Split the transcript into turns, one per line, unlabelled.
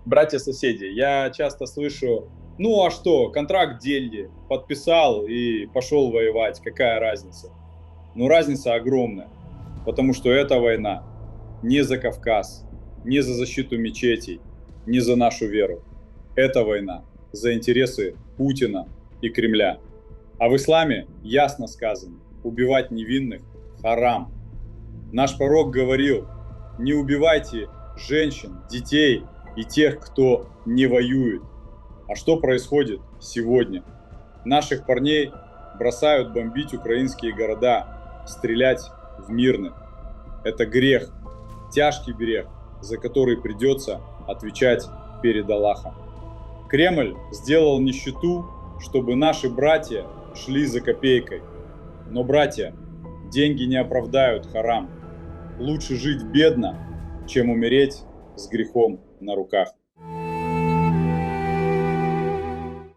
Братья-соседи, я часто слышу, ну а что, контракт деньги, подписал и пошел воевать, какая разница? Ну разница огромная, потому что эта война не за Кавказ, не за защиту мечетей, не за нашу веру. Это война за интересы Путина и Кремля. А в исламе ясно сказано, убивать невинных харам. Наш пророк говорил, не убивайте женщин, детей и тех, кто не воюет. А что происходит сегодня? Наших парней бросают бомбить украинские города, стрелять в мирных. Это грех, тяжкий грех, за который придется отвечать перед Аллахом. Кремль сделал нищету, чтобы наши братья шли за копейкой. Но, братья, деньги не оправдают харам. Лучше жить бедно, чем умереть с грехом на руках.